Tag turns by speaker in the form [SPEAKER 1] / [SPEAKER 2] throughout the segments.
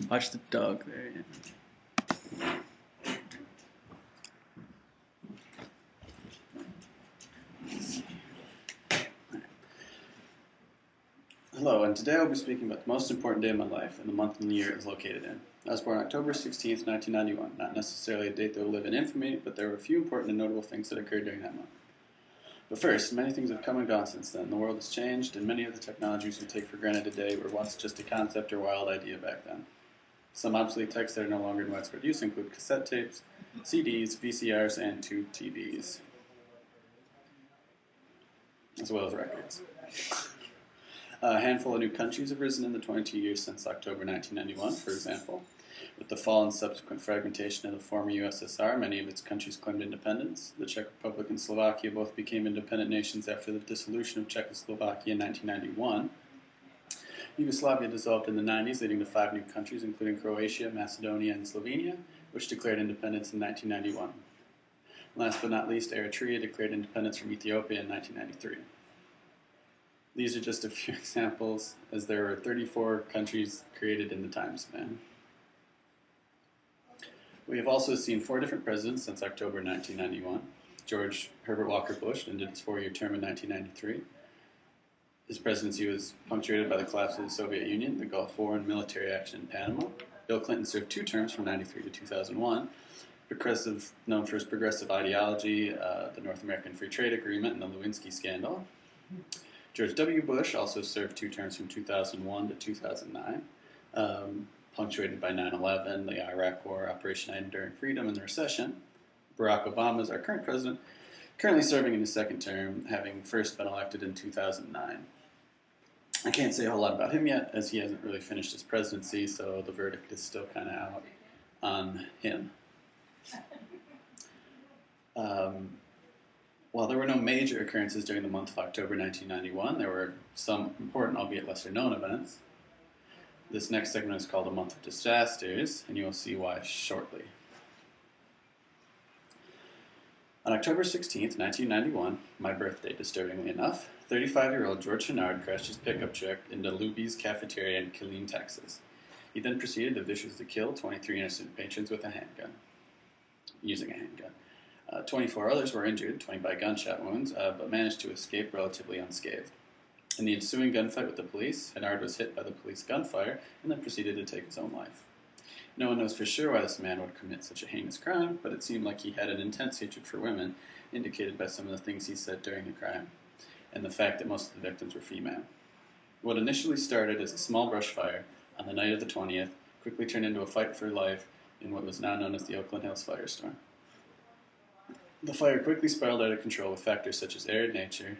[SPEAKER 1] Watch the dog there. Hello, and today I'll be speaking about the most important day of my life and the month and the year it is located in. I was born October 16th, 1991. Not necessarily a date that will live in infamy, but there were a few important and notable things that occurred during that month. But first, many things have come and gone since then. The world has changed, and many of the technologies we take for granted today were once just a concept or wild idea back then. Some obsolete techs that are no longer in widespread use include cassette tapes, CDs, VCRs, and tube TVs, as well as records. A handful of new countries have risen in the 22 years since October 1991, for example. With the fall and subsequent fragmentation of the former USSR, many of its countries claimed independence. The Czech Republic and Slovakia both became independent nations after the dissolution of Czechoslovakia in 1991. Yugoslavia dissolved in the 90s, leading to 5 new countries, including Croatia, Macedonia, and Slovenia, which declared independence in 1991. Last but not least, Eritrea declared independence from Ethiopia in 1993. These are just a few examples, as there were 34 countries created in the time span. We have also seen 4 different presidents since October 1991. George Herbert Walker Bush ended his 4-year term in 1993. His presidency was punctuated by the collapse of the Soviet Union, the Gulf War, and military action in Panama. Bill Clinton served 2 terms from 1993 to 2001. Known for his progressive ideology, the North American Free Trade Agreement, and the Lewinsky scandal. George W. Bush also served 2 terms from 2001 to 2009, punctuated by 9/11, the Iraq War, Operation Enduring Freedom, and the recession. Barack Obama is our current president, currently serving in his 2nd term, having first been elected in 2009. I can't say a whole lot about him yet, as he hasn't really finished his presidency, so the verdict is still kind of out on him. While there were no major occurrences during the month of October 1991, there were some important, albeit lesser-known events. This next segment is called A Month of Disasters, and you will see why shortly. On October 16th, 1991, my birthday, disturbingly enough, 35-year-old George Hennard crashed his pickup truck into Luby's Cafeteria in Killeen, Texas. He then proceeded to viciously kill 23 innocent patrons with a handgun, using a handgun. 24 others were injured, 20 by gunshot wounds, but managed to escape relatively unscathed. In the ensuing gunfight with the police, Hennard was hit by the police gunfire and then proceeded to take his own life. No one knows for sure why this man would commit such a heinous crime, but it seemed like he had an intense hatred for women, indicated by some of the things he said during the crime, and the fact that most of the victims were female. What initially started as a small brush fire on the night of the 20th quickly turned into a fight for life in what was now known as the Oakland Hills firestorm. The fire quickly spiraled out of control with factors such as arid nature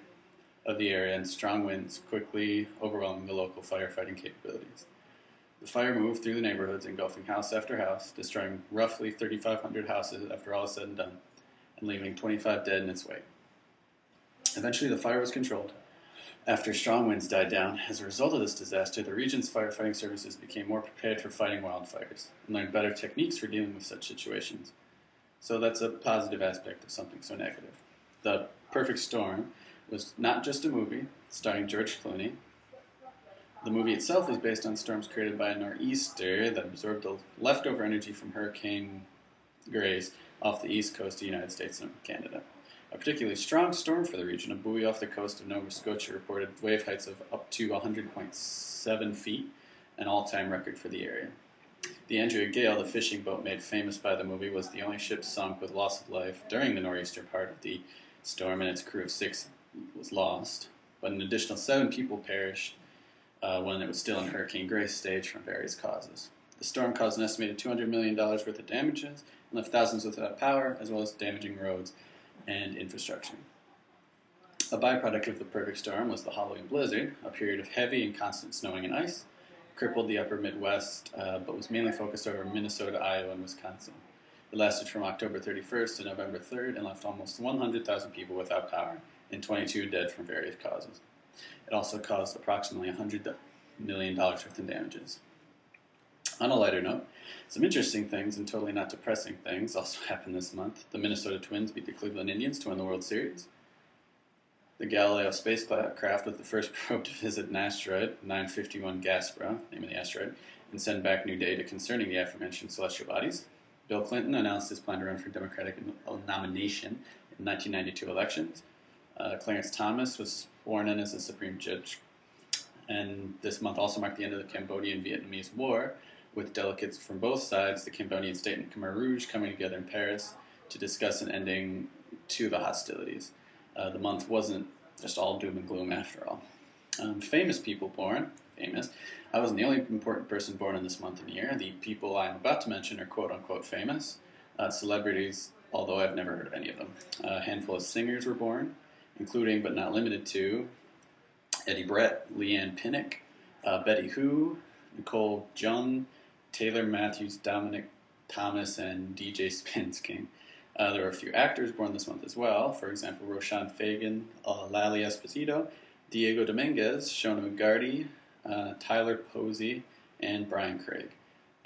[SPEAKER 1] of the area and strong winds quickly overwhelming the local firefighting capabilities. The fire moved through the neighborhoods, engulfing house after house, destroying roughly 3,500 houses after all is said and done, and leaving 25 dead in its wake. Eventually, the fire was controlled after strong winds died down. As a result of this disaster, the region's firefighting services became more prepared for fighting wildfires and learned better techniques for dealing with such situations. So that's a positive aspect of something so negative. The Perfect Storm was not just a movie starring George Clooney. The movie itself was based on storms created by a nor'easter that absorbed the leftover energy from Hurricane Grace off the east coast of the United States and Canada. A particularly strong storm for the region, a buoy off the coast of Nova Scotia reported wave heights of up to 100.7 feet, an all-time record for the area. The Andrea Gale, the fishing boat made famous by the movie, was the only ship sunk with loss of life during the nor'easter part of the storm, and its crew of 6 was lost. But an additional 7 people perished when it was still in Hurricane Grace stage from various causes. The storm caused an estimated $200 million worth of damages and left thousands without power, as well as damaging roads and infrastructure. A byproduct of the perfect storm was the Halloween blizzard, a period of heavy and constant snowing and ice, crippled the upper Midwest, but was mainly focused over Minnesota, Iowa, and Wisconsin. It lasted from October 31st to November 3rd and left almost 100,000 people without power and 22 dead from various causes. It also caused approximately $100 million worth in damages. On a lighter note, some interesting things and totally not depressing things also happened this month. The Minnesota Twins beat the Cleveland Indians to win the World Series. The Galileo spacecraft was the first probe to visit an asteroid, 951 Gaspra, name of the asteroid, and send back new data concerning the aforementioned celestial bodies. Bill Clinton announced his plan to run for Democratic nomination in 1992 elections. Clarence Thomas was sworn in as the Supreme Judge. And this month also marked the end of the Cambodian-Vietnamese War, with delegates from both sides, the Cambodian state and Khmer Rouge, coming together in Paris to discuss an ending to the hostilities. The month wasn't just all doom and gloom after all. Famous people born. Famous. I wasn't the only important person born in this month and year. The people I'm about to mention are quote-unquote famous. Celebrities, although I've never heard of any of them. A handful of singers were born, including but not limited to Eddie Brett, Leanne Pinnock, Betty Who, Nicole Jung, Taylor Matthews, Dominic Thomas, and DJ Spins King. There were a few actors born this month as well. For example, Roshan Fagan, Lally Esposito, Diego Dominguez, Shona McGarty, Tyler Posey, and Brian Craig.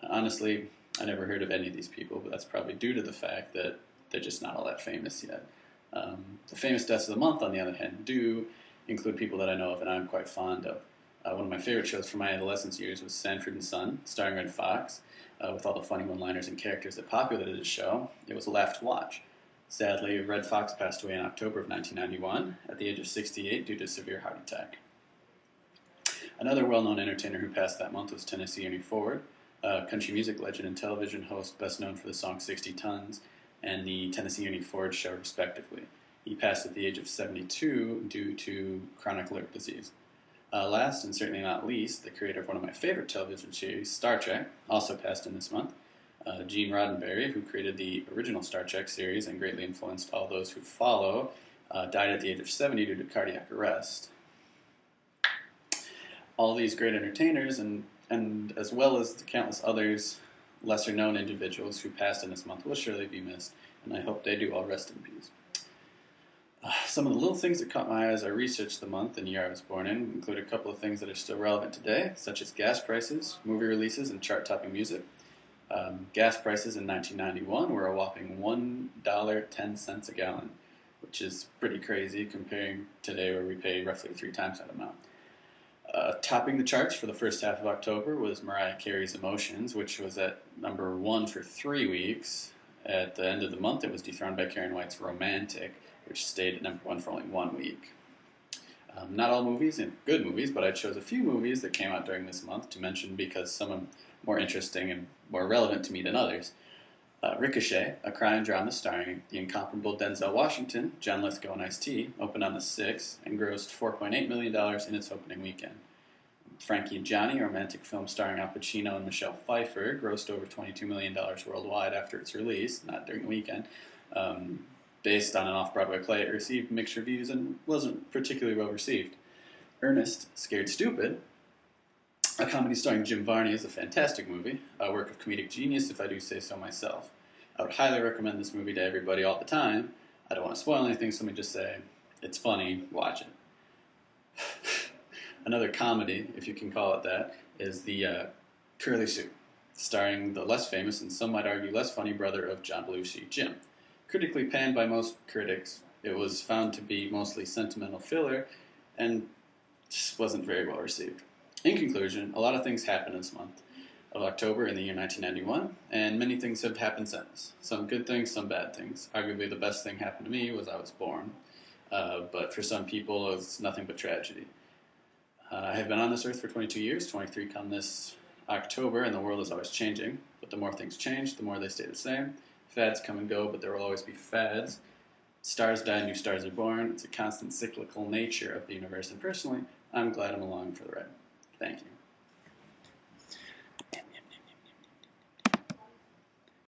[SPEAKER 1] Honestly, I never heard of any of these people, but that's probably due to the fact that they're just not all that famous yet. The famous deaths of the month, on the other hand, do include people that I know of and I'm quite fond of. One of my favorite shows from my adolescence years was Sanford and Son, starring Red Fox, with all the funny one-liners and characters that populated the show. It was a laugh to watch. Sadly, Red Fox passed away in October of 1991 at the age of 68 due to severe heart attack. Another well-known entertainer who passed that month was Tennessee Ernie Ford, a country music legend and television host best known for the song 60 Tons and the Tennessee Ernie Ford Show, respectively. He passed at the age of 72 due to chronic liver disease. Last, and certainly not least, the creator of one of my favorite television series, Star Trek, also passed in this month. Gene Roddenberry, who created the original Star Trek series and greatly influenced all those who follow, died at the age of 70 due to cardiac arrest. All these great entertainers, and as well as the countless others, lesser-known individuals who passed in this month, will surely be missed, and I hope they do all rest in peace. Some of the little things that caught my eye as I researched the month and year I was born in include a couple of things that are still relevant today, such as gas prices, movie releases, and chart-topping music. Gas prices in 1991 were a whopping $1.10 a gallon, which is pretty crazy comparing today where we pay roughly 3 times that amount. Topping the charts for the first half of October was Mariah Carey's Emotions, which was at number 1 for 3 weeks. At the end of the month, it was dethroned by Karen White's Romantic, which stayed at number 1 for only 1 week. Not all movies, and good movies, but I chose a few movies that came out during this month to mention because some are more interesting and more relevant to me than others. Ricochet, a crime drama starring the incomparable Denzel Washington, John Lithgow, and Ice-T, opened on the 6th and grossed $4.8 million in its opening weekend. Frankie and Johnny, a romantic film starring Al Pacino and Michelle Pfeiffer, grossed over $22 million worldwide after its release, not during the weekend. Based on an off-Broadway play, it received mixed reviews and wasn't particularly well received. Ernest, Scared Stupid, a comedy starring Jim Varney, is a fantastic movie, a work of comedic genius if I do say so myself. I would highly recommend this movie to everybody all the time. I don't want to spoil anything, so let me just say, it's funny, watch it. Another comedy, if you can call it that, is the Curly Sue, starring the less famous and some might argue less funny brother of John Belushi, Jim. Critically panned by most critics, it was found to be mostly sentimental filler and just wasn't very well received. In conclusion, a lot of things happened this month of October in the year 1991, and many things have happened since. Some good things, some bad things. Arguably the best thing happened to me was I was born, but for some people it's nothing but tragedy. I have been on this earth for 22 years, 23 come this October, and the world is always changing, but the more things change, the more they stay the same. Fads come and go, but there will always be fads. Stars die, new stars are born. It's a constant cyclical nature of the universe, and personally, I'm glad I'm along for the ride. Thank you.